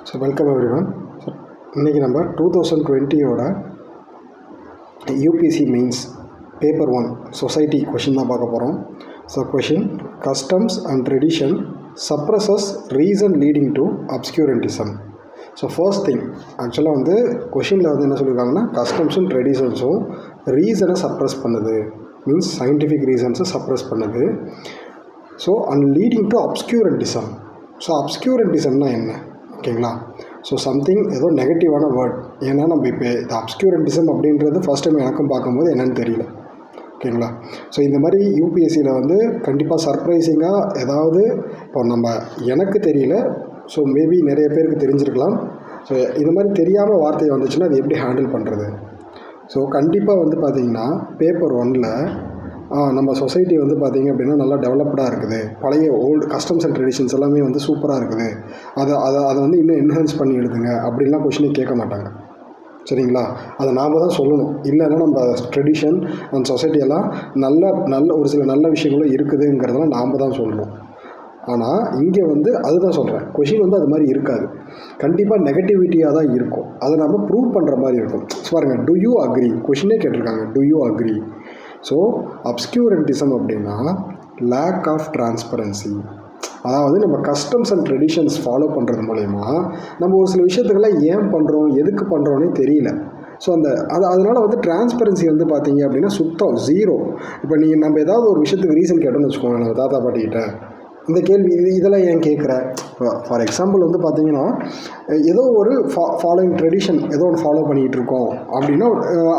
So welcome everyone. So இன்றைக்கி நம்ம 2020யோட UPSC mains paper 1 society question தான் பார்க்க போகிறோம். So question, customs and tradition suppresses reason leading to obscurantism. So first thing, ஆக்சுவலாக வந்து கொஷினில் வந்து என்ன சொல்லியிருக்காங்கன்னா, கஸ்டம்ஸும் ட்ரெடிஷன்ஸும் ரீசனை சப்ரஸ் பண்ணுது, மீன்ஸ் சயின்டிஃபிக் ரீசன்ஸை சப்ரஸ் பண்ணுது. So and leading to obscurantism. So அப்ஸ்க்யூரண்டிசம்னா என்ன, ஓகேங்களா? ஸோ சம்திங் ஏதோ நெகட்டிவான வேர்ட். ஏன்னா நம்ம இப்போ இந்த அப்ஸ்க்யூரண்டிசம் அப்படின்றது ஃபஸ்ட் டைம் எனக்கும் பார்க்கும்போது என்னென்னு தெரியல, ஓகேங்களா? ஸோ இந்த மாதிரி யூபிஎஸ்சியில் வந்து கண்டிப்பாக சர்ப்ரைசிங்காக ஏதாவது இப்போ எனக்கு தெரியல, ஸோ மேபி நிறைய பேருக்கு தெரிஞ்சிருக்கலாம். ஸோ இது மாதிரி தெரியாமல் வார்த்தை வந்துச்சுன்னா அது எப்படி ஹேண்டில் பண்ணுறது? ஸோ கண்டிப்பாக வந்து பார்த்திங்கன்னா பேப்பர் 1ல் நம்ம சொசைட்டி வந்து பார்த்திங்க அப்படின்னா நல்லா டெவலப்டாக இருக்குது, பழைய ஓல்டு கஸ்டம்ஸ் அண்ட் ட்ரெடிஷன்ஸ் எல்லாமே வந்து சூப்பராக இருக்குது, அதை வந்து இன்னும் என்ஹான்ஸ் பண்ணி எழுதுங்க அப்படின்லாம் கொஷினே கேட்க மாட்டாங்க, சரிங்களா? அதை நாம் தான் சொல்லணும். இல்லைன்னா நம்ம ட்ரெடிஷன் அண்ட் சொசைட்டியெல்லாம் நல்ல ஒரு சில நல்ல விஷயங்களும் இருக்குதுங்கிறதெல்லாம் நாம் தான் சொல்லணும். ஆனால் இங்கே வந்து அதுதான் சொல்கிறேன், கொஷின் வந்து அது மாதிரி இருக்காது, கண்டிப்பாக நெகட்டிவிட்டியாக தான் இருக்கும். அதை நம்ம ப்ரூவ் பண்ணுற மாதிரி இருக்கும். பாருங்கள், டு யூ அக்ரி, கொஷினே கேட்டிருக்காங்க, டு யூ அக்ரி. ஸோ அப்ஸ்க்யூரண்டிசம் அப்படின்னா லேக் ஆஃப் டிரான்ஸ்பரன்சி. அதாவது நம்ம கஸ்டம்ஸ் அண்ட் ட்ரெடிஷன்ஸ் ஃபாலோ பண்ணுறது மூலயமா நம்ம ஒரு சில விஷயத்துக்கெல்லாம் ஏன் பண்ணுறோம், எதுக்கு பண்ணுறோன்னே தெரியல. ஸோ அதனால் வந்து டிரான்ஸ்பரன்சி வந்து பார்த்தீங்க அப்படின்னா சுத்தம் ஜீரோ. இப்போ நம்ம ஏதாவது ஒரு விஷயத்துக்கு ரீசன் கேட்டோம்னு வச்சுக்கோங்க, நம்ம தாத்தா பாட்டிக்கிட்ட இந்த கேள்வி இதெல்லாம் ஏன் கேட்குற. ஃபார் எக்ஸாம்பிள் வந்து பார்த்தீங்கன்னா, ஏதோ ஒரு ஃபாலோயிங் ட்ரெடிஷன் ஏதோ ஒன்று ஃபாலோ பண்ணிகிட்டு இருக்கோம் அப்படின்னா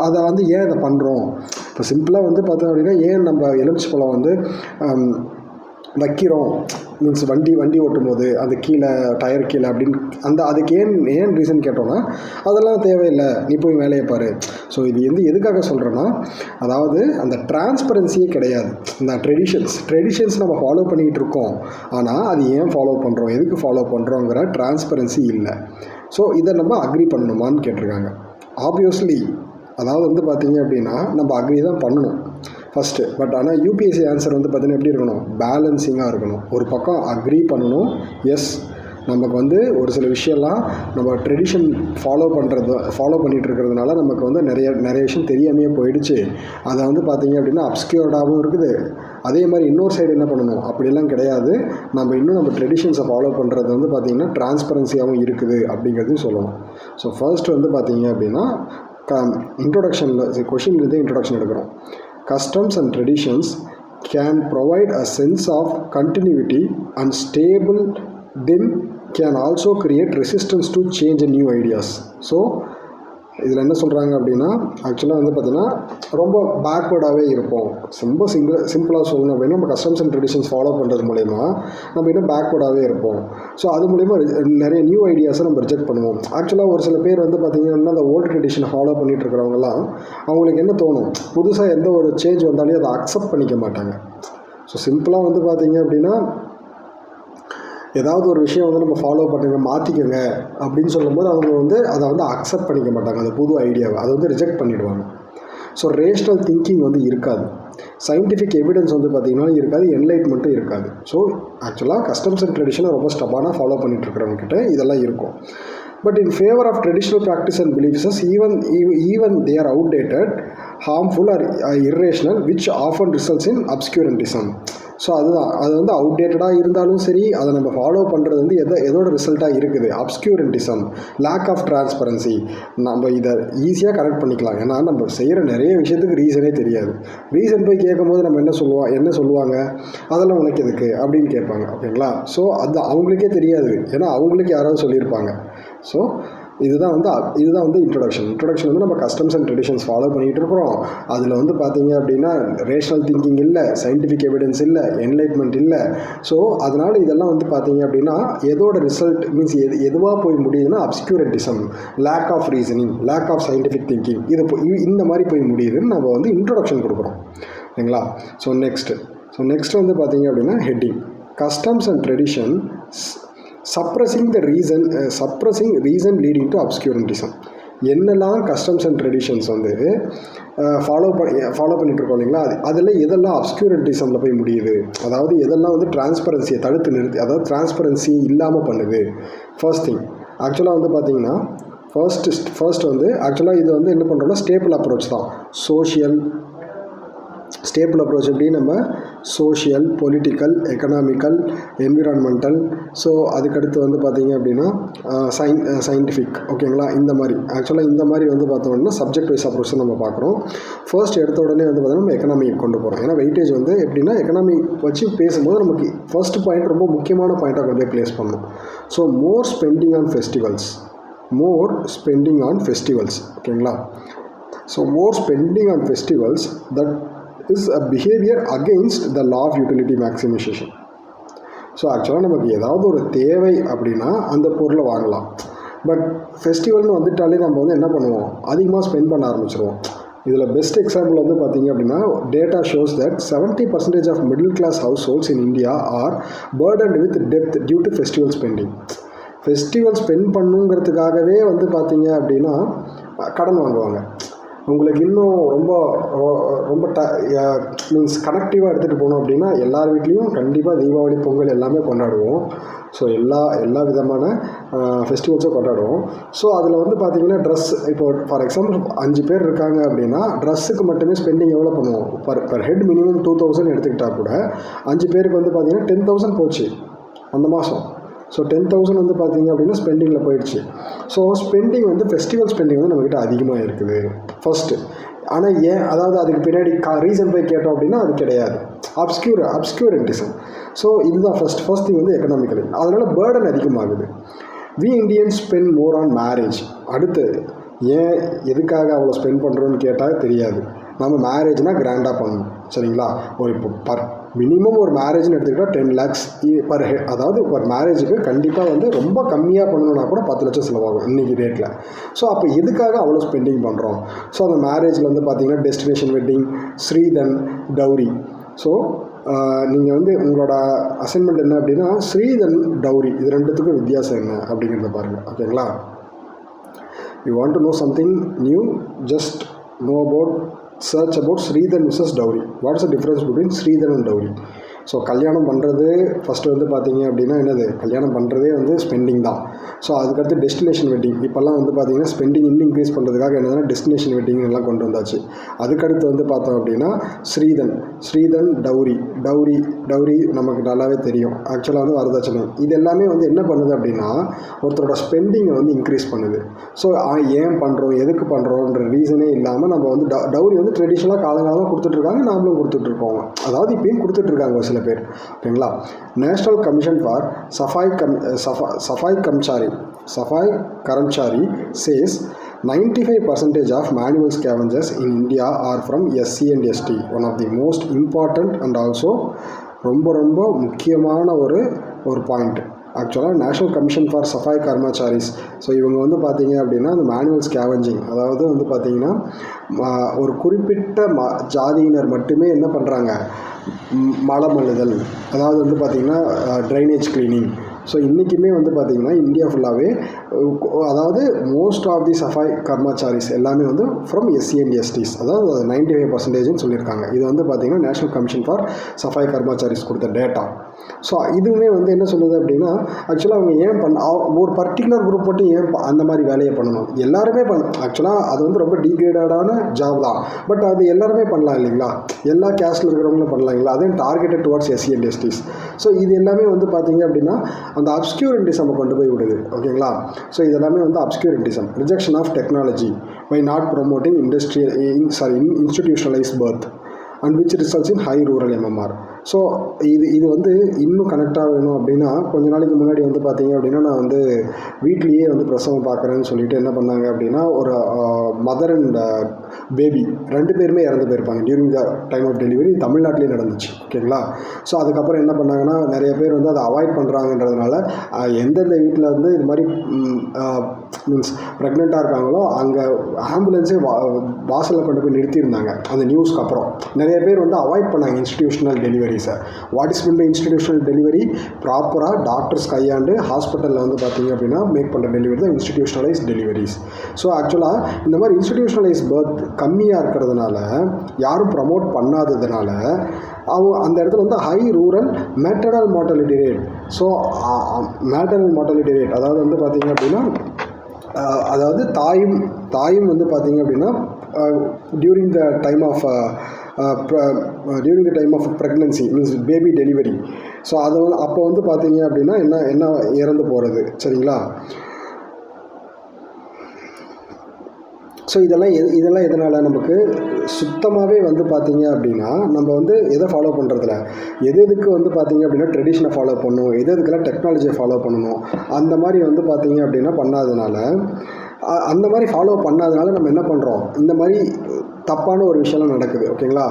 அதை வந்து ஏன் இதை பண்ணுறோம். இப்போ சிம்பிளாக வந்து பார்த்தோம் அப்படின்னா, ஏன் நம்ம எலுமிச்சை பழம் வந்து வைக்கிறோம், மீன்ஸ் வண்டி ஓட்டும் போது அது கீழே டயர் கீழே அப்படின்னு அதுக்கு ஏன் ரீசன் கேட்டோன்னா, அதெல்லாம் தேவையில்லை, நீ போய் வேலையை பாரு. ஸோ இது வந்து எதுக்காக சொல்கிறேன்னா, அதாவது அந்த டிரான்ஸ்பரன்சியே கிடையாது. இந்த ட்ரெடிஷன்ஸ் நம்ம ஃபாலோ பண்ணிகிட்டு இருக்கோம், ஆனால் அது ஏன் ஃபாலோ பண்ணுறோம், எதுக்கு ஃபாலோ பண்ணுறோங்கிற டிரான்ஸ்பரன்சி இல்லை. ஸோ இதை நம்ம அக்ரி பண்ணணுமான்னு கேட்டிருக்காங்க. ஆப்வியஸ்லி அதாவது வந்து பார்த்தீங்க அப்படின்னா நம்ம அக்ரி தான் பண்ணணும் ஃபஸ்ட்டு. பட் ஆனால் யூபிஎஸ்சி ஆன்சர் வந்து பார்த்தீங்கன்னா எப்படி இருக்கணும், பேலன்சிங்காக இருக்கணும். ஒரு பக்கம் அக்ரி பண்ணணும், எஸ் நமக்கு வந்து ஒரு சில விஷயம்லாம் நம்ம ட்ரெடிஷன் ஃபாலோ பண்ணிகிட்டு இருக்கிறதுனால நமக்கு வந்து நிறைய விஷயம் தெரியாமையே போயிடுச்சு, அதை வந்து பார்த்தீங்க அப்படின்னா அப்ஸ்க்யூர்டாகவும் இருக்குது. அதே மாதிரி இன்னொரு சைடு என்ன பண்ணணும், அப்படிலாம் கிடையாது, நம்ம ட்ரெடிஷன்ஸை ஃபாலோ பண்ணுறது வந்து பார்த்திங்கன்னா டிரான்ஸ்பரன்சியாகவும் இருக்குது அப்படிங்கிறதையும் சொல்லணும். ஸோ ஃபர்ஸ்ட் வந்து பார்த்தீங்க அப்படின்னா இன்ட்ரோடக்ஷனில் கொஷின்லேருந்து இன்ட்ரோடக்ஷன் எடுக்கிறோம். Customs and traditions can provide a sense of continuity and stable, then can also create resistance to change and new ideas. So இதில் என்ன சொல்கிறாங்க அப்படின்னா, ஆக்சுவலாக வந்து பார்த்திங்கன்னா ரொம்ப பேக்வேர்டாகவே இருப்போம். ரொம்ப சிம்பிளாக சொல்லணும் அப்படின்னா, நம்ம கஸ்டம்ஸ் அண்ட் ட்ரெடிஷன்ஸ் ஃபாலோ பண்ணுறது மூலயமா நம்ம இன்னும் பேக்வேர்டாகவே இருப்போம். ஸோ அது மூலிமா நிறைய நியூ ஐடியாஸை நம்ம ரிஜெக்ட் பண்ணுவோம். ஆக்சுவலாக ஒரு சில பேர் வந்து பார்த்திங்கன்னா அந்த ஓல்டு ட்ரெடிஷனை ஃபாலோ பண்ணிகிட்டு இருக்கிறவங்கலாம் அவங்களுக்கு என்ன தோணும், புதுசாக எந்த ஒரு சேஞ்ச் வந்தாலும் அதை அக்செப்ட் பண்ணிக்க மாட்டாங்க. ஸோ சிம்பிளாக வந்து பார்த்திங்க அப்படின்னா, ஏதாவது ஒரு விஷயம் வந்து நம்ம ஃபாலோ பண்ணுங்க, மாற்றிக்கோங்க அப்படின்னு சொல்லும்போது அவங்க வந்து அதை வந்து அக்செப்ட் பண்ணிக்க மாட்டாங்க, அந்த புது ஐடியாவை அதை வந்து ரிஜெக்ட் பண்ணிவிடுவாங்க. ஸோ ரேஷ்னல் திங்கிங் வந்து இருக்காது, சயின்டிஃபிக் எவிடன்ஸ் வந்து பார்த்திங்கன்னா இருக்காது, என்லைட்மெண்ட்டும் இருக்காது. ஸோ ஆக்சுவலாக கஸ்டம்ஸ் அண்ட் ட்ரெடிஷனை ரொம்ப ஸ்டபானாக ஃபாலோ பண்ணிகிட்டு இருக்கிறவங்க கிட்ட இதெல்லாம் இருக்கும். But in favour of traditional practice and beliefs even they are outdated, harmful or irrational, which often results in obscurantism. So அது வந்து அவுடேட்டடாக இருந்தாலும் சரி, அதை நம்ம ஃபாலோ பண்ணுறது வந்து எதோட ரிசல்ட்டாக இருக்குது, அப்ஸ்க்யூரண்டிசம், லேக் ஆஃப் டிரான்ஸ்பரன்சி. நம்ம இதை ஈஸியாக கரெக்ட் பண்ணிக்கலாம். ஏன்னா நம்ம செய்கிற நிறைய விஷயத்துக்கு ரீசனே தெரியாது. ரீசன் போய் கேட்கும்போது நம்ம என்ன சொல்லுவாங்க, அதெல்லாம் உனக்கு எதுக்கு அப்படின்னு கேட்பாங்க, ஓகேங்களா? ஸோ அது அவங்களுக்கே தெரியாது, ஏன்னா அவங்களுக்கு யாராவது சொல்லியிருப்பாங்க. ஸோ இதுதான் வந்து இன்ட்ரொடக்ஷன் வந்து நம்ம கஸ்டம்ஸ் அண்ட் ட்ரெடிஷன்ஸ் ஃபாலோ பண்ணிகிட்டு இருக்கிறோம். அதில் வந்து பார்த்தீங்க அப்படின்னா ரேஷ்னல் திங்கிங் இல்லை, சயின்டிஃபிக் எவிடன்ஸ் இல்லை, என்லைட்மெண்ட் இல்லை. ஸோ அதனால் இதெல்லாம் வந்து பார்த்தீங்க அப்படின்னா எதோட ரிசல்ட் மீன்ஸ் எதுவாக போய் முடியுதுன்னா obscurantism, lack of reasoning, lack of scientific thinking, இந்த மாதிரி போய் முடியுதுன்னு நம்ம வந்து இன்ட்ரொடக்ஷன் கொடுக்குறோம், சரிங்களா? ஸோ நெக்ஸ்ட் வந்து பார்த்தீங்க அப்படின்னா heading, customs and tradition suppressing reason leading to obscurantism. என்னெல்லாம் கஸ்டம்ஸ் அண்ட் ட்ரெடிஷன்ஸ் வந்து ஃபாலோ பண்ணிட்டு இருக்கோம் இல்லைங்களா, அதில் எதெல்லாம் அப்ஸ்க்யூரண்டிசமில் போய் முடியுது, அதாவது எதெல்லாம் வந்து டிரான்ஸ்பரன்சியை தடுத்து நிறுத்தி, அதாவது டிரான்ஸ்பரன்சி இல்லாமல் பண்ணுது. ஃபர்ஸ்ட் திங் ஆக்சுவலாக வந்து பார்த்திங்கன்னா ஃபர்ஸ்ட் வந்து ஆக்சுவலாக இது வந்து என்ன பண்ணுறோம்னா ஸ்டேபிள் அப்ரோச் தான். ஸ்டேபிள் அப்ரோச் எப்படி நம்ம social, political, economical, environmental, so அதுக்கடுத்து வந்து பார்த்திங்க அப்படின்னா சயின்டிஃபிக், ஓகேங்களா. இந்த மாதிரி ஆக்சுவலாக இந்த மாதிரி வந்து பார்த்தோம்னா சப்ஜெக்ட் வைஸ் அப்ரோச் நம்ம பார்க்குறோம். ஃபர்ஸ்ட் எடுத்த உடனே வந்து பார்த்தீங்கன்னா நம்ம எக்கனாமி கொண்டு போகிறோம். ஏன்னா வெயிட்டேஜ் வந்து எப்படின்னா எக்கனாமி வச்சு பேசும்போது நமக்கு ஃபர்ஸ்ட் பாயிண்ட் ரொம்ப முக்கியமான பாயிண்ட்டாக கொண்டு போய் ப்ளேஸ் பண்ணணும். So more spending on festivals, ஓகேங்களா. So more spending on festivals that is a behavior against the law of utility maximization. So ஆக்சுவலாக நமக்கு ஏதாவது ஒரு தேவை அப்படின்னா அந்த பொருளை வாங்கலாம். பட் ஃபெஸ்டிவல்னு வந்துட்டாலே நம்ம வந்து என்ன பண்ணுவோம், அதிகமாக ஸ்பெண்ட் பண்ண ஆரம்பிச்சிருவோம். இதில் பெஸ்ட் எக்ஸாம்பிள் வந்து பார்த்திங்க அப்படின்னா data shows that 70% of middle class households in India are burdened with டெப்த் due to festival spending. Festival spend பண்ணுங்கிறதுக்காகவே வந்து பார்த்திங்க அப்படின்னா கடன் வாங்குவாங்க. உங்களுக்கு இன்னும் ரொம்ப மீன்ஸ் கனெக்டிவாக எடுத்துகிட்டு போகணும் அப்படின்னா எல்லார் வீட்லேயும் கண்டிப்பாக தீபாவளி, பொங்கல் எல்லாமே கொண்டாடுவோம். ஸோ எல்லா விதமான ஃபெஸ்டிவல்ஸும் கொண்டாடுவோம். ஸோ அதில் வந்து பார்த்திங்கன்னா ட்ரெஸ், இப்போ ஃபார் எக்ஸாம்பிள் 5 பேர் இருக்காங்க அப்படின்னா ட்ரெஸ்ஸுக்கு மட்டுமே ஸ்பெண்டிங் எவ்வளோ பண்ணுவோம், பர் ஹெட் மினிமம் 2000 எடுத்துக்கிட்டால் கூட 5 பேருக்கு வந்து பார்த்திங்கன்னா 10,000 போச்சு அந்த மாதம். ஸோ 10,000 வந்து பார்த்திங்க அப்படின்னா ஸ்பெண்டிங்கில் போயிடுச்சு. ஸோ ஸ்பெண்டிங் வந்து ஃபெஸ்டிவல் ஸ்பெண்டிங் வந்து நம்மக்கிட்ட அதிகமாக இருக்குது ஃபஸ்ட்டு. ஆனால் ஏன், அதாவது அதுக்கு பின்னாடி ரீசன் போய் கேட்டோம் அப்படின்னா அது கிடையாது, அப்ஸ்க்யூரன்டிசம். ஸோ இதுதான் ஃபர்ஸ்ட் திங் வந்து எக்கனாமிக்கலி. அதனால் பேர்டன் அதிகமாகுது. We Indians spend more on marriage. அடுத்து ஏன் எதுக்காக அவ்வளோ ஸ்பெண்ட் பண்ணுறோன்னு கேட்டால் தெரியாது. நம்ம மேரேஜ்னால் கிராண்டாக பண்ணணும், சரிங்களா. ஒரு இப்போ மினிமம் ஒரு மேரேஜ்னு எடுத்துக்கிட்டால் 10 lakhs பர் ஹெட். அதாவது ஒரு மேரேஜுக்கு கண்டிப்பாக வந்து ரொம்ப கம்மியாக பண்ணணுன்னா கூட 10 லட்சம் செலவாகும் இன்றைக்கி ரேட்டில். ஸோ அப்போ எதுக்காக அவ்வளோ ஸ்பெண்டிங் பண்ணுறோம்? ஸோ அந்த மேரேஜில் வந்து பார்த்திங்கன்னா destination wedding, Stridhan, dowry. So நீங்கள் வந்து உங்களோட அசைன்மெண்ட் என்ன அப்படின்னா ஸ்ரீதன், டவுரி இது ரெண்டுத்துக்கும் வித்தியாசம் என்ன அப்படிங்கிறத பாருங்கள், ஓகேங்களா. You want to know something new, just know about search about Sridhan versus Dowry. What is the difference between Sridhan and Dowry? So கல்யாணம் பண்ணுறது ஃபஸ்ட்டு வந்து பார்த்திங்க அப்படின்னா என்னது, கல்யாணம் பண்ணுறதே வந்து ஸ்பெண்டிங் தான். ஸோ அதுக்கடுத்து டெஸ்டினேஷன் வெட்டிங். இப்போல்லாம் வந்து பார்த்திங்கன்னா ஸ்பெண்டிங் இன்னும் இன்க்ரீஸ் பண்ணுறதுக்காக என்னதுன்னா டெஸ்டினேஷன் வெட்டிங் எல்லாம் கொண்டு வந்தாச்சு. அதுக்கடுத்து வந்து பார்த்தோம் அப்படின்னா ஸ்ரீதன், டவுரி நமக்கு நல்லாவே தெரியும். ஆக்சுவலாக வந்து வரதட்சணை. இது எல்லாமே வந்து என்ன பண்ணுது அப்படின்னா ஒருத்தரோட ஸ்பெண்டிங்கை வந்து இன்க்ரீஸ் பண்ணுது. ஸோ ஏன் பண்ணுறோம், எதுக்கு பண்ணுறோன்ற ரீசனே இல்லாமல் நம்ம வந்து டவுரி வந்து ட்ரெடிஷ்னலாக காலங்காலமாக கொடுத்துட்ருக்காங்க, நாமளும் கொடுத்துட்ருக்கோம். அதாவது இப்பயும் கொடுத்துட்ருக்காங்க சில பேர், ஓகேங்களா. National commission for Safai Karamchari says 95% of manual scavengers in India are from SC and ST. One of the most important and also ரொம்ப முக்கியமான ஒரு பாயிண்ட். ஆக்சுவலாக national commission for Safai கர்மச்சாரிஸ். So இவங்க வந்து பார்த்திங்க அப்படின்னா அந்த மேனுவல் ஸ்கேவெஞ்சிங், அதாவது வந்து பார்த்திங்கன்னா ஒரு குறிப்பிட்ட ஜாதியினர் மட்டுமே என்ன பண்ணுறாங்க, மலம் அள்ளுதல், அதாவது வந்து பார்த்திங்கன்னா ட்ரைனேஜ் கிளீனிங். ஸோ இன்றைக்குமே வந்து பார்த்திங்கன்னா இந்தியா ஃபுல்லாகவே அதாவது மோஸ்ட் ஆஃப் தி சஃபாய் கர்மச்சாரிஸ் எல்லாமே வந்து ஃப்ரம் SC and STs, அதாவது 95% சொல்லியிருக்காங்க. இது வந்து பார்த்திங்கன்னா நேஷ்னல் கமிஷன் ஃபார் சஃபாய் கர்மச்சாரிஸ் கொடுத்த டேட்டா. ஸோ இதுவுமே வந்து என்ன சொல்லுது அப்படின்னா ஆக்சுவலாக அவங்க ஏன் ஒரு பர்டிகுலர் குரூப் மட்டும் ஏன் அந்த மாதிரி வேலையை பண்ணணும், எல்லாருமே ஆக்சுவலாக அது வந்து ரொம்ப டீக்ரேடடான ஜாப் தான். பட் அது எல்லாருமே பண்ணலாம் இல்லைங்களா, எல்லா கேஸ்டில் இருக்கிறவங்களும் பண்ணலாம் இல்லைங்களா. அதே targeted towards SC and STs. So இது எல்லாமே வந்து பார்த்திங்க அப்படின்னா அந்த அப்ஸ்க்யூரன்டிசம் கொண்டு போய் விடுது, ஓகேங்களா. ஸோ இதெல்லாமே வந்து obscurantism, rejection of technology by not promoting institutionalise birth and which results in high rural MMR. So இது வந்து இன்னும் கனெக்டாக வேணும் அப்படின்னா கொஞ்ச நாளைக்கு முன்னாடி வந்து பார்த்திங்க அப்படின்னா நான் வந்து வீட்லேயே வந்து பிரசவம் பார்க்குறேன்னு சொல்லிட்டு என்ன பண்ணாங்க அப்படின்னா ஒரு மதர் அண்ட் பேபி 2 பேருமே இறந்து போயிருப்பாங்க during the time of delivery. தமிழ்நாட்டிலே நடந்துச்சு, ஓகேங்களா. ஸோ அதுக்கப்புறம் என்ன பண்ணாங்கன்னா நிறைய பேர் வந்து அதை அவாய்ட் பண்ணுறாங்கன்றதுனால எந்தெந்த வீட்டில் வந்து இது மாதிரி மீன்ஸ் ப்ரெக்னெண்ட்டாக இருக்காங்களோ அங்கே ஆம்புலன்ஸே வாசலில் கொண்டு போய் நிறுத்தியிருந்தாங்க. அந்த நியூஸ்க்கு அப்புறம் நிறைய பேர் வந்து அவாய்ட் பண்ணாங்க இன்ஸ்டிடியூஷனல் டெலிவரிஸை. What is mean by institutional delivery? ப்ராப்பராக டாக்டர்ஸ் கையாண்டு ஹாஸ்பிட்டலில் வந்து பார்த்திங்க அப்படின்னா மேக் பண்ணுற டெலிவரி தான் இன்ஸ்டிடியூஷனலைஸ் டெலிவரிஸ். ஸோ ஆக்சுவலாக இந்த மாதிரி இன்ஸ்டிடியூஷனலைஸ் பர்த் கம்மியாக இருக்கிறதுனால, யாரும் ப்ரமோட் பண்ணாததுனால அவங்க அந்த இடத்துல வந்து high rural maternal mortality rate. So maternal mortality rate அதாவது வந்து பார்த்திங்க அப்படின்னா அதாவது தாயும் வந்து பார்த்திங்க அப்படின்னா during the time of pregnancy means baby delivery. So அதை வந்து அப்போ வந்து பார்த்தீங்க அப்படின்னா என்ன இறந்து போகிறது. சரிங்களா? ஸோ இதெல்லாம் எதனால் நமக்கு சுத்தமாகவே வந்து பார்த்திங்க அப்படின்னா நம்ம வந்து எதை ஃபாலோ பண்ணுறதில்ல, எதுக்கு வந்து பார்த்திங்க அப்படின்னா ட்ரெடிஷனை ஃபாலோ பண்ணணும், எதுக்கெல்லாம் டெக்னாலஜியை ஃபாலோ பண்ணணும், அந்த மாதிரி வந்து பார்த்திங்க அப்படின்னா பண்ணாதனால அந்த மாதிரி ஃபாலோ பண்ணாதனால நம்ம என்ன பண்ணுறோம், இந்த மாதிரி தப்பான ஒரு விஷயம்லாம் நடக்குது. ஓகேங்களா?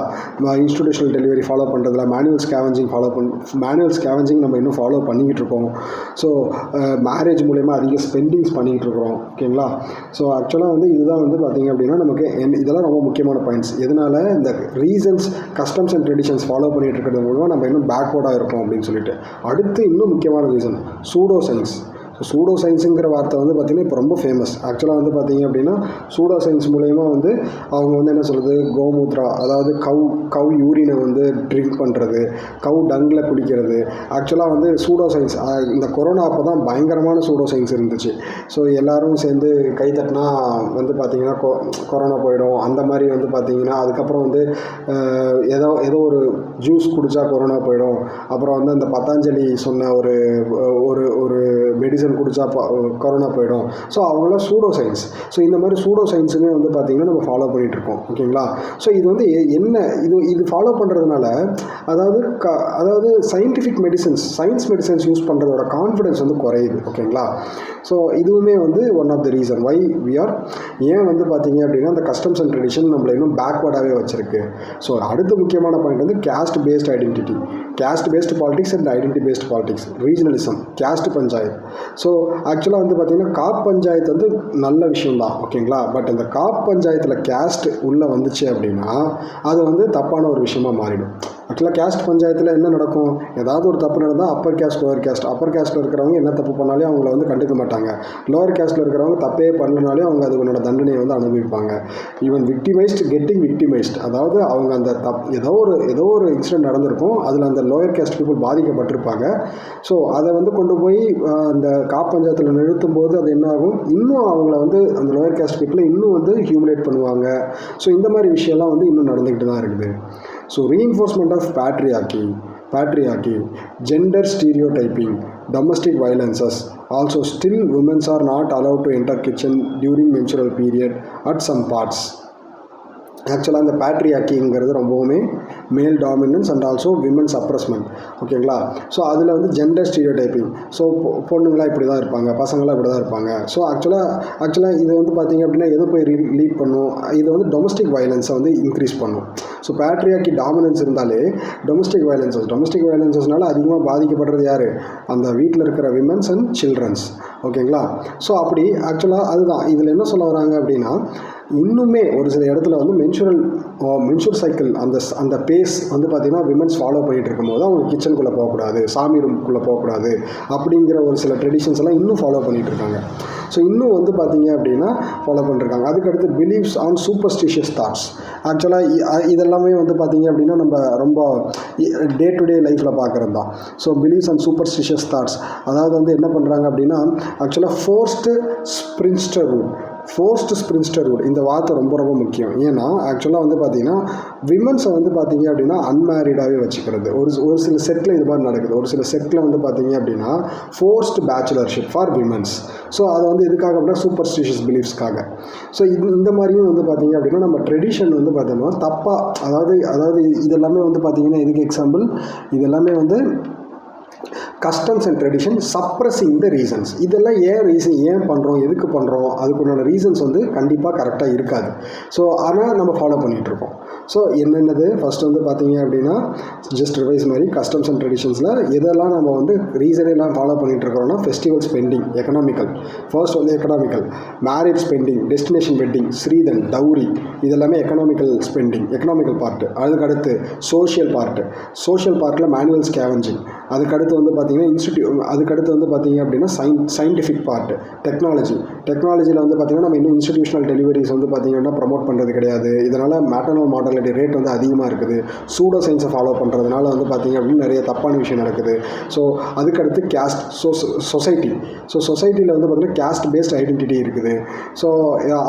இன்ஸ்டிடியூஷனல் டெலிவரி ஃபாலோ பண்ணுறதுல மேனுவல் ஸ்கேவெஞ்சிங் நம்ம இன்னும் ஃபாலோ பண்ணிக்கிட்டு இருக்கோம். ஸோ மேரேஜ் மூலயமா அதிக ஸ்பெண்டிங்ஸ் பண்ணிக்கிட்டு இருக்கிறோம். ஓகேங்களா? ஸோ ஆக்சுவலாக வந்து இதுதான் வந்து பார்த்திங்க அப்படின்னா நமக்கு இதெல்லாம் ரொம்ப முக்கியமான பாயிண்ட்ஸ். எதனால் இந்த reasons customs and traditions follow பண்ணிகிட்டு இருக்கிறது மூலமாக நம்ம இன்னும் பேக்வேர்டாக இருக்கோம் அப்படின்னு சொல்லிட்டு. அடுத்து இன்னும் முக்கியமான ரீசன் சூடோ சயின்ஸ். சூடோ சயின்ஸுங்கிற வார்த்தை வந்து பார்த்திங்கன்னா இப்போ ரொம்ப ஃபேமஸ். ஆக்சுவலாக வந்து பார்த்திங்க அப்படின்னா சூடோ சயின்ஸ் மூலயமா வந்து அவங்க வந்து என்ன சொல்கிறது, கோமூத்ரா அதாவது கவ் யூரினை வந்து ட்ரிங்க் பண்ணுறது, கவ் டங்கில் குளிக்கிறது. ஆக்சுவலாக வந்து சூடோ சயின்ஸ் இந்த கொரோனா அப்போ தான் பயங்கரமான சூடோ சயின்ஸ் இருந்துச்சு. ஸோ எல்லோரும் சேர்ந்து கை தட்டினா வந்து பார்த்திங்கன்னா கொரோனா போயிடும் அந்த மாதிரி வந்து பார்த்திங்கன்னா அதுக்கப்புறம் வந்து ஏதோ ஒரு ஜூஸ் குடித்தா கொரோனா போயிடும். அப்புறம் வந்து அந்த பத்தாஞ்சலி சொன்ன ஒரு மெடிசன் குடித்தா கொரோனா போயிடும். ஸோ அவங்களாம் சூடோ சயின்ஸ். ஸோ இந்த மாதிரி சூடோ சயின்ஸுமே வந்து பார்த்திங்கன்னா நம்ம ஃபாலோ பண்ணிகிட்ருக்கோம். ஓகேங்களா? ஸோ இது வந்து இது ஃபாலோ பண்ணுறதுனால அதாவது சயின்டிஃபிக் சயின்ஸ் மெடிசன்ஸ் யூஸ் பண்ணுறதோட கான்ஃபிடன்ஸ் வந்து குறையுது. ஓகேங்களா? ஸோ இதுவுமே வந்து one of the reason why ஏன் வந்து பார்த்திங்க அப்படின்னா அந்த கஸ்டம்ஸ் அண்ட் ட்ரெடிஷன் நம்மளை இன்னும் பேக்வேர்டாகவே வச்சுருக்கு. ஸோ அடுத்த முக்கியமான பாயிண்ட் வந்து caste based identity, caste based politics and identity based politics, regionalism, caste panchayat. So ஆக்சுவலாக வந்து பார்த்திங்கன்னா காப் பஞ்சாயத்து வந்து நல்ல விஷயம்தான். ஓகேங்களா? பட் அந்த காப் பஞ்சாயத்தில் கேஸ்ட் உள்ளே வந்துச்சு அப்படின்னா அது வந்து தப்பான ஒரு விஷயமா மாறிடும். ஆக்சுவலாக கேஸ்ட் பஞ்சாயத்தில் என்ன நடக்கும், ஏதாவது ஒரு தப்பு நடந்தால் அப்பர் கேஸ்ட் லோவர் கேஸ்ட்டில் இருக்கிறவங்க என்ன தப்பு பண்ணாலே அவங்கள வந்து கண்டுக்க மாட்டாங்க. லோவர் கேஸ்ட்டில் இருக்கிறவங்க தப்பே பண்ணனாலே அவங்க அதுக்குன்னோட தண்டனையை வந்து அனுபவிப்பாங்க. ஈவன் கெட்டிங் விக்டிமைஸ்ட், அதாவது அவங்க அந்த ஏதோ ஒரு இன்சிடென்ட் நடந்திருக்கும், அதில் அந்த லோயர் கேஸ்ட் பீப்புள் பாதிக்கப்பட்டிருப்பாங்க. ஸோ அதை வந்து கொண்டு போய் அந்த காப் பஞ்சாயத்தில் நிறுத்தும் போது அது என்ன ஆகும், இன்னும் அவங்கள வந்து அந்த லோயர் கேஸ்ட் பீப்புளை இன்னும் வந்து ஹியூமிலேட் பண்ணுவாங்க. ஸோ இந்த மாதிரி விஷயம்லாம் வந்து இன்னும் நடந்துக்கிட்டு தான் இருக்குது. So reinforcement of patriarchy, gender stereotyping, domestic violences. Also still women are not allowed to enter kitchen during menstrual period at some parts. ஆக்சுவலாக இந்த பேட்ரியாக்கிங்கிறது ரொம்பவுமே மேல் டாமினன்ஸ் அண்ட் ஆல்சோ விமன் சப்ரஸ்மெண்ட். ஓகேங்களா? ஸோ அதில் வந்து ஜெண்டர் ஸ்டீரியோடைப்பிங். ஸோ பொண்ணுங்களாம் இப்படி தான் இருப்பாங்க, பசங்களாம் இப்படி தான் இருப்பாங்க. ஸோ ஆக்சுவலாக இது வந்து பார்த்திங்க அப்படின்னா எது போய் லீட் பண்ணும், இது வந்து டொமஸ்டிக் வயலன்ஸை வந்து இன்க்ரீஸ் பண்ணும். ஸோ பேட்ரியாக்கி டாமினன்ஸ் இருந்தாலே டொமஸ்டிக் வயலன்சஸ்னால அதிகமாக பாதிக்கப்படுறது யார், அந்த வீட்டில் இருக்கிற விமன்ஸ் அண்ட் சில்ட்ரன்ஸ். ஓகேங்களா? ஸோ அப்படி ஆக்சுவலாக அதுதான் இதில் என்ன சொல்ல வராங்க அப்படின்னா, இன்னுமே ஒரு சில இடத்துல வந்து மென்சுரல் சைக்கிள் அந்த பேஸ் வந்து பார்த்திங்கன்னா விமன்ஸ் ஃபாலோ பண்ணிகிட்டு இருக்கும்போது அவங்க கிச்சனுக்குள்ளே போகக்கூடாது, சாமி ரூம்குள்ளே போகக்கூடாது அப்படிங்கிற ஒரு சில ட்ரெடிஷன்ஸ் எல்லாம் இன்னும் ஃபாலோ பண்ணிகிட்டு இருக்காங்க. ஸோ இன்னும் வந்து பார்த்திங்க அப்படின்னா ஃபாலோ பண்ணிருக்காங்க. அதுக்கடுத்து பிலீவ்ஸ் ஆன் சூப்பர்ஸ்டிஷியஸ் தாட்ஸ். ஆக்சுவலாக இதெல்லாமே வந்து பார்த்திங்க அப்படின்னா நம்ம ரொம்ப டே டு டே லைஃப்பில் பார்க்குறது தான். So believes on superstitious thoughts, அதாவது வந்து என்ன பண்ணுறாங்க அப்படின்னா ஆக்சுவலாக ஃபோர்ஸ்டு ஸ்பிரின்ஸ்டர்வுட் இந்த வார்த்தை ரொம்ப ரொம்ப முக்கியம். ஏன்னா ஆக்சுவலாக வந்து பார்த்திங்கன்னா விமன்ஸை வந்து பார்த்திங்க அப்படின்னா அன்மேரிடாகவே வச்சுக்கிறது. ஒரு சில செட்டில் இது மாதிரி நடக்குது. ஒரு சில செட்டில் வந்து பார்த்திங்க அப்படின்னா ஃபோர்ஸ்டு பேச்சுலர்ஷிப் ஃபார் விமன்ஸ். ஸோ அதை வந்து எதுக்காக அப்படின்னா சூப்பர்ஸ்டிஷியஸ் பிலீஃப்ஸ்க்காக. ஸோ இந்த மாதிரியும் வந்து பார்த்திங்க அப்படின்னா நம்ம ட்ரெடிஷன் வந்து பார்த்தோம்னா தப்பாக அதாவது இதெல்லாமே வந்து பார்த்திங்கன்னா இதுக்கு எக்ஸாம்பிள் இதெல்லாமே வந்து customs and tradition suppressing the reasons. இதெல்லாம் ஏன் பண்ணுறோம், எதுக்கு பண்ணுறோம், அதுக்குண்டான ரீசன்ஸ் வந்து கண்டிப்பாக கரெக்டாக இருக்காது. ஸோ ஆனால் நம்ம ஃபாலோ பண்ணிகிட்ருக்கோம். ஸோ என்னென்னது ஃபஸ்ட் வந்து பார்த்தீங்க அப்படின்னா ஜஸ்ட் ரிவைஸ் மாதிரி கஸ்டம்ஸ் அண்ட் ட்ரெடிஷன்ஸில் எதெல்லாம் நம்ம வந்து ரீசனெல்லாம் ஃபாலோ பண்ணிகிட்ருக்கிறோன்னா ஃபெஸ்டிவல் ஸ்பெண்டிங், எக்கனாமிக்கல், ஃபர்ஸ்ட் வந்து economical, marriage spending, destination wedding, Stridhan, dowry, இதெல்லாமே எக்கனாமிக்கல் ஸ்பெண்டிங், எக்கனாமிக்கல் பார்ட்டு. அதுக்கடுத்து சோஷியல் பார்ட்டில் மேனுவல் ஸ்கேவெஞ்சிங், அதுக்கடுத்து வந்து பார்த்தீங்கன்னா அதுக்கடுத்து வந்து பார்த்தீங்க அப்படின்னா சயின்டிஃபிக் பார்ட், டெக்னாலஜியில் வந்து பார்த்தீங்கன்னா நம்ம இன்னும் இன்ஸ்டிடியூஷனல் டெலிவரிஸ் வந்து பார்த்தீங்கன்னா ப்ரமோட் பண்ணுறது கிடையாது. இதனால் மேட்டர்னல் மார்டாலிட்டி ரேட் வந்து அதிகமாக இருக்குது. சூடோ சயின்ஸை ஃபாலோ பண்ணுறதுனால வந்து பார்த்தீங்க அப்படின்னு நிறைய தப்பான விஷயம் நடக்குது. ஸோ அதுக்கடுத்து கேஸ்ட் சொசைட்டி. ஸோ சொசைட்டியில் வந்து பார்த்தீங்கன்னா கேஸ்ட் பேஸ்ட் ஐடென்டிட்டி இருக்குது. ஸோ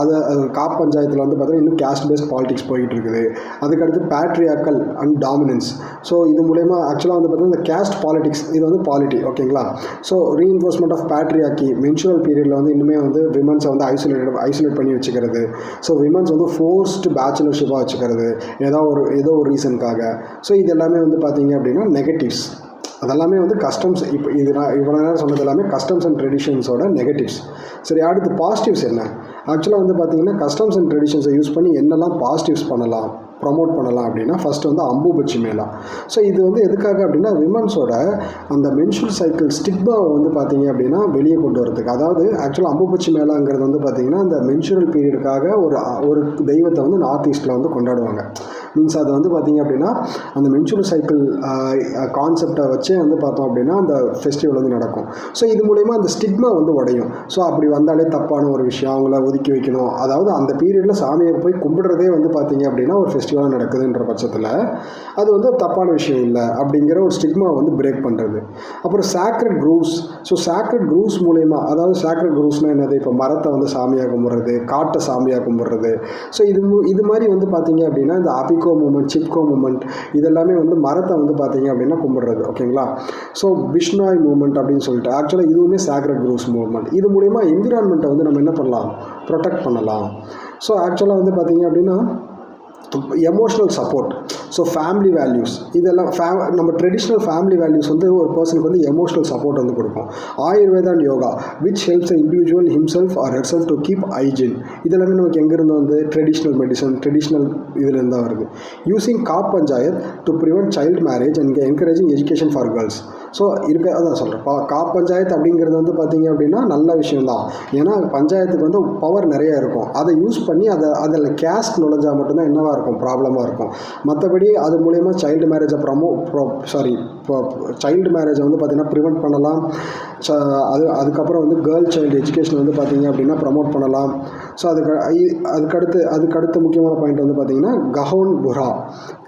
அது காப் பஞ்சாயத்தில் வந்து பார்த்தீங்கன்னா இன்னும் கேஸ்ட் பேஸ்ட் பாலிடிக்ஸ் போயிட்டு இருக்குது. அதுக்கடுத்து பேட்ரியாக்கல் அண்ட் டாமினன்ஸ். ஸோ இது மூலயமா ஆக்சுவலாக வந்து பார்த்தீங்கன்னா இந்த கேஸ்ட் பாலிடிக்ஸ் இது வந்து பாலிட்டி, ஓகேங்களா. So reinforcement of patriarchy, menstrual பீரியடில் வந்து இன்னுமே வந்து விமன்ஸை வந்து ஐசோலேட் பண்ணி வச்சுக்கிறது. ஸோ விமன்ஸ் வந்து ஃபோர்ஸ்டு பேச்சுலர்ஷிப்பாக வச்சுக்கிறது ஏதோ ஒரு ரீசனுக்காக. ஸோ இது எல்லாமே வந்து பார்த்தீங்க அப்படின்னா நெகட்டிவ்ஸ். அதெல்லாமே வந்து கஸ்டம்ஸ். இப்போ இது நான் இவ்வளோ நேரம் சொன்னது எல்லாமே கஸ்டம்ஸ் அண்ட் ட்ரெடிஷன்ஸோட நெகட்டிவ்ஸ். சரி, அடுத்து பாசிட்டிவ்ஸ் என்ன? ஆக்சுவலாக வந்து பார்த்தீங்கன்னா கஸ்டம்ஸ் அண்ட் ட்ரெடிஷன்ஸை யூஸ் பண்ணி என்னெல்லாம் பாசிட்டிவ்ஸ் பண்ணலாம், ப்ரமோட் பண்ணலாம் அப்படின்னா ஃபஸ்ட்டு வந்து அம்புபட்சி மேளா. ஸோ இது வந்து எதுக்காக அப்படின்னா விமன்ஸோட அந்த மென்சுரல் சைக்கிள் ஸ்டிக்மாவை வந்து பார்த்தீங்க அப்படின்னா வெளியே கொண்டு வரதுக்கு. அதாவது ஆக்சுவலாக அம்புபட்சி மேளாங்கிறது வந்து பார்த்தீங்கன்னா அந்த மென்சுரல் பீரியடுக்காக ஒரு தெய்வத்தை வந்து நார்த் ஈஸ்ட்டில் வந்து கொண்டாடுவாங்க. மீன்ஸ் அது வந்து பார்த்தீங்க அப்படின்னா அந்த மென்சுரல் சைக்கிள் கான்செப்டை வச்சே வந்து பார்த்தோம் அப்படின்னா அந்த ஃபெஸ்டிவல் வந்து நடக்கும். ஸோ இது மூலயமா அந்த ஸ்டிக்மா வந்து உடையும். ஸோ அப்படி வந்தாலே தப்பான ஒரு விஷயம், அவங்கள ஒதுக்கி வைக்கணும். அதாவது அந்த பீரியடில் சாமியை போய் கும்பிடுறதே வந்து பார்த்தீங்க அப்படின்னா ஒரு ஃபெஸ்டிவலாக நடக்குதுன்ற பட்சத்தில் அது வந்து தப்பான விஷயம் இல்லை அப்படிங்கிற ஒரு ஸ்டிக்மா வந்து பிரேக் பண்ணுறது. அப்புறம் sacred grooves. So sacred grooves மூலயமா, அதாவது சாக்ரெட் க்ரூவ்ஸ்னால் என்னது, இப்போ மரத்தை வந்து சாமியாக கும்பிட்றது, காட்டை சாமியாக கும்பிட்றது. ஸோ இது மாதிரி வந்து பார்த்தீங்க அப்படின்னா இந்த அபிகோ மூமெண்ட், சிப்கோ மூமெண்ட் இதெல்லாமே வந்து மரத்தை வந்து பார்த்தீங்க அப்படின்னா கும்பிட்றது, ஓகேங்களா. ஸோ பிஷ்னாய் மூமெண்ட் அப்படின்னு சொல்லிட்டு ஆக்சுவலாக இதுவுமே சாக்ரெட் க்ரூவ்ஸ் மூவ்மெண்ட். இது மூலயமா என்விரான்மெண்ட்டை வந்து நம்ம என்ன பண்ணலாம், ப்ரொடெக்ட் பண்ணலாம். ஸோ ஆக்சுவலாக வந்து பார்த்தீங்க அப்படின்னா emotional support. So family values இதெல்லாம் நம்ம ட்ரெடிஷ்னல் ஃபேமிலி வேல்யூஸ் வந்து ஒரு பர்சனுக்கு வந்து எமோஷ்னல் சப்போர்ட் வந்து கொடுக்கும். Ayurveda and yoga which helps individual himself or herself to keep hygiene. இதெல்லாமே நமக்கு எங்கேருந்து வந்து ட்ரெடிஷ்னல் மெடிசன், ட்ரெடிஷ்னல் இதுலேருந்து தான் வருது. Using khap panchayat to prevent child marriage and encouraging education for girls. So அதான் சொல்கிறேன், காப் பஞ்சாயத்து அப்படிங்கிறது வந்து பார்த்தீங்க அப்படின்னா நல்ல விஷயம்தான். ஏன்னா பஞ்சாயத்துக்கு வந்து பவர் நிறையா இருக்கும். அதை யூஸ் பண்ணி அதில் கேஸ்ட் நுழைஞ்சால் மட்டும்தான் என்னவாக இருக்கும், ப்ராப்ளமாக இருக்கும். மற்றபடி அது மூலயமா சைல்டு மேரேஜை சைல்டு மேரேஜை வந்து பார்த்திங்கன்னா ப்ரிவெண்ட் பண்ணலாம். அதுக்கப்புறம் வந்து கேர்ள் சைல்டு எஜுகேஷன் வந்து பார்த்திங்க அப்படின்னா ப்ரமோட் பண்ணலாம். ஸோ அதுக்கடுத்து முக்கியமான பாயிண்ட் வந்து பார்த்திங்கன்னா கஹோன் புரா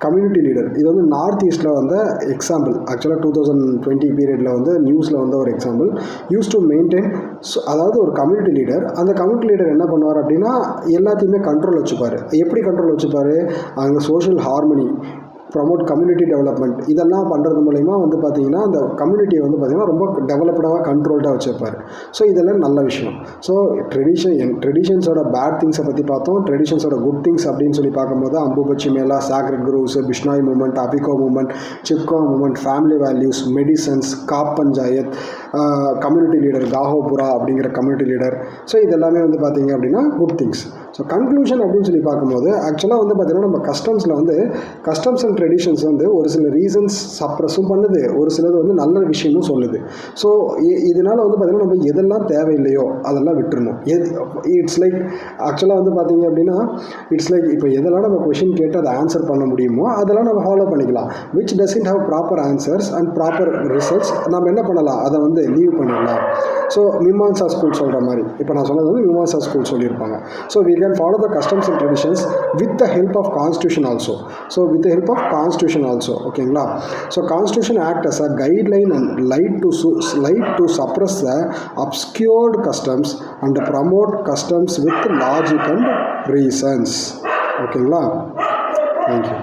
கம்யூனிட்டி லீடர். இது வந்து நார்த் ஈஸ்ட்டில் வந்து எக்ஸாம்பிள். ஆக்சுவலாக 2020 பீரியடில் வந்து நியூஸில் வந்து ஒரு எக்ஸாம்பிள் யூஸ் டு மெயின்டைன். அதாவது ஒரு கம்யூனிட்டி லீடர், அந்த கம்யூனிட்டி லீடர் என்ன பண்ணுவார் அப்படின்னா எல்லாத்தையுமே கண்ட்ரோல் வச்சுப்பார். எப்படி கண்ட்ரோல் வச்சுப்பார், அங்கே social harmony, promote community development இதெல்லாம் பண்ணுறது மூலமா வந்து பார்த்திங்கன்னா அந்த கம்யூனிட்டியை வந்து பார்த்திங்கன்னா ரொம்ப டெவலப்டாக கண்ட்ரோல்டாக வச்சுருப்பார். ஸோ இதெல்லாம் நல்ல விஷயம். ஸோ ட்ரெடிஷன்ஸோட பேட் திங்ஸை பற்றி பார்த்தோம். ட்ரெடிஷன்ஸோட குட் திங்ஸ் அப்படின்னு சொல்லி பார்க்கும்போது Ambubachi Mela, sacred groves, Bishnoi movement, Appiko movement, Chipko movement, family values, medicines, Khap Panchayat, community leader காஹோபுரா அப்படிங்கிற கம்யூனிட்டி லீடர். ஸோ இதெல்லாமே வந்து பார்த்திங்க அப்படின்னா குட் திங்ஸ். ஸோ கன்க்ளூஷன் அப்படின்னு சொல்லி பார்க்கும்போது ஆக்சுவலாக வந்து பார்த்திங்கன்னா நம்ம கஸ்டம்ஸில் வந்து கஸ்டம்ஸ் அண்ட் ட்ரெடிஷன்ஸ் வந்து ஒரு சில ரீசன்ஸ் சப்ரஸும் பண்ணுது, ஒரு சிலது வந்து நல்ல விஷயமும் சொல்லுது. ஸோ இதனால் வந்து பார்த்திங்கன்னா நம்ம எதெல்லாம் தேவையில்லையோ அதெல்லாம் விட்டுறணும். இட்ஸ் லைக் ஆக்சுவலாக வந்து பார்த்திங்க அப்படின்னா இட்ஸ் லைக் இப்போ எதெல்லாம் நம்ம கொஷின் கேட்டு அதை ஆன்சர் பண்ண முடியுமோ அதெல்லாம் நம்ம ஃபாலோ பண்ணிக்கலாம். Which doesn't have proper answers and proper results நம்ம என்ன பண்ணலாம், அதை வந்து லீவ் பண்ணிடலாம். ஸோ மீமான்சா ஸ்கூல் சொல்கிற மாதிரி இப்போ நான் சொன்னது வந்து மீமான்சா ஸ்கூல் சொல்லியிருப்பாங்க. So we can follow the customs and traditions with the help of constitution also. So with the help of constitution also, ஓகேங்களா. So constitution act as a guideline and light to suppress the obscured customs and promote customs with logic and reasons. ஓகேங்களா. Thank you.